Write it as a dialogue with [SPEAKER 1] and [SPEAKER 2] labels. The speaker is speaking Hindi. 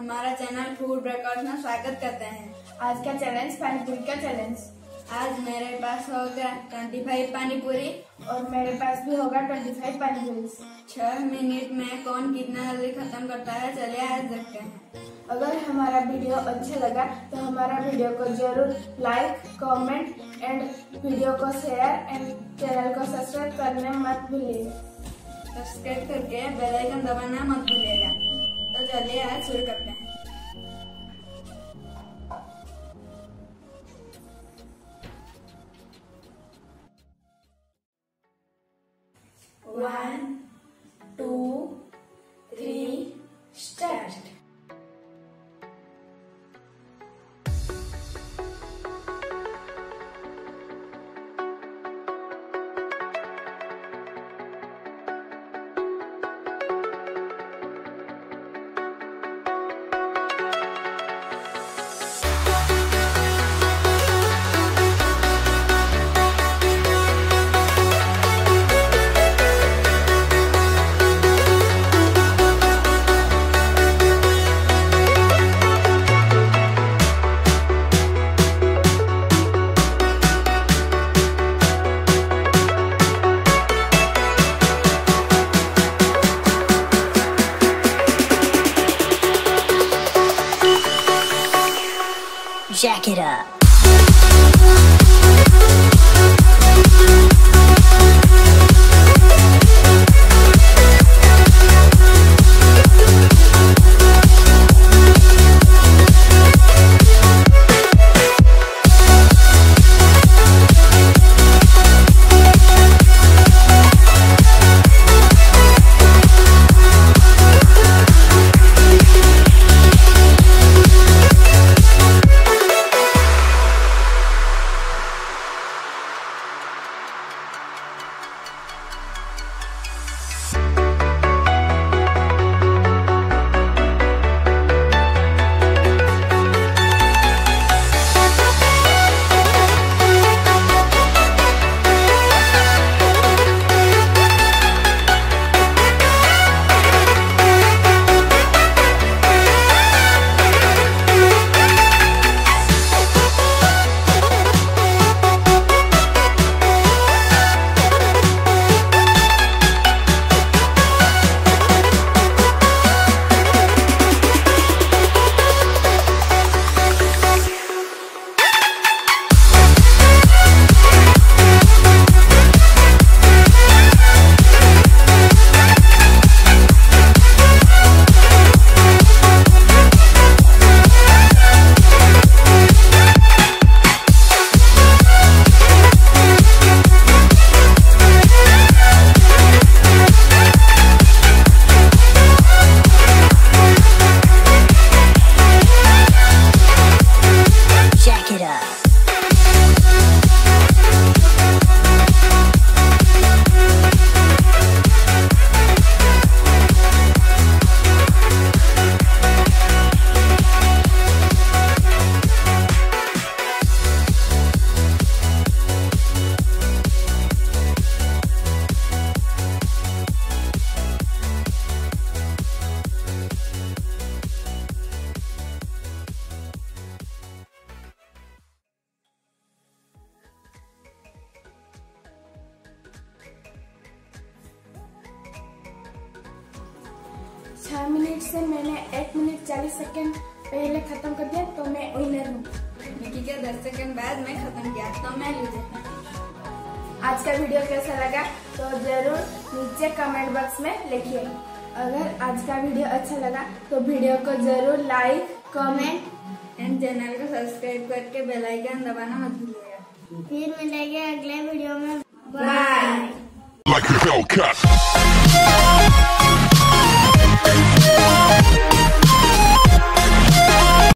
[SPEAKER 1] हमारा चैनल फूड ब्रेकआउट में स्वागत करते हैं।
[SPEAKER 2] आज का चैलेंज पानीपुरी का चैलेंज।
[SPEAKER 1] आज मेरे पास होगा 25 पानीपुरी
[SPEAKER 2] और मेरे पास भी होगा 25 पानीपुरी।
[SPEAKER 1] 6 मिनट में कौन कितना जल्दी खत्म करता है, चलिए आज देखते हैं।
[SPEAKER 2] अगर हमारा वीडियो अच्छा लगा तो हमारा वीडियो को जरूर लाइक, कमेंट एंड वीडियो को शेयर एंड चैनल को सब्सक्राइब करने मत भूलिएगा।
[SPEAKER 1] सब्सक्राइब करके बेल आइकन दबाना मत भूलिएगा। तो चलिए आज शुरू करते हैं। One, 2, 3, start.
[SPEAKER 3] Jack it up.
[SPEAKER 2] छह मिनट से मैंने 1 मिनट 40 सेकंड पहले खत्म कर दिया, तो मैं विनर हूँ।
[SPEAKER 1] निकी के 10 सेकंड बाद मैं खत्म किया, तो मैं लूजर।
[SPEAKER 2] आज का वीडियो कैसा लगा तो जरूर नीचे कमेंट बॉक्स में लिखिए। अगर आज का वीडियो अच्छा लगा तो वीडियो को जरूर लाइक, कमेंट
[SPEAKER 1] एंड चैनल को सब्सक्राइब करके बेल आइकन दबाना मत भूलिएगा।
[SPEAKER 2] फिर मिलेंगे अगले वीडियो में।
[SPEAKER 1] बाय।
[SPEAKER 4] Like a Hellcat.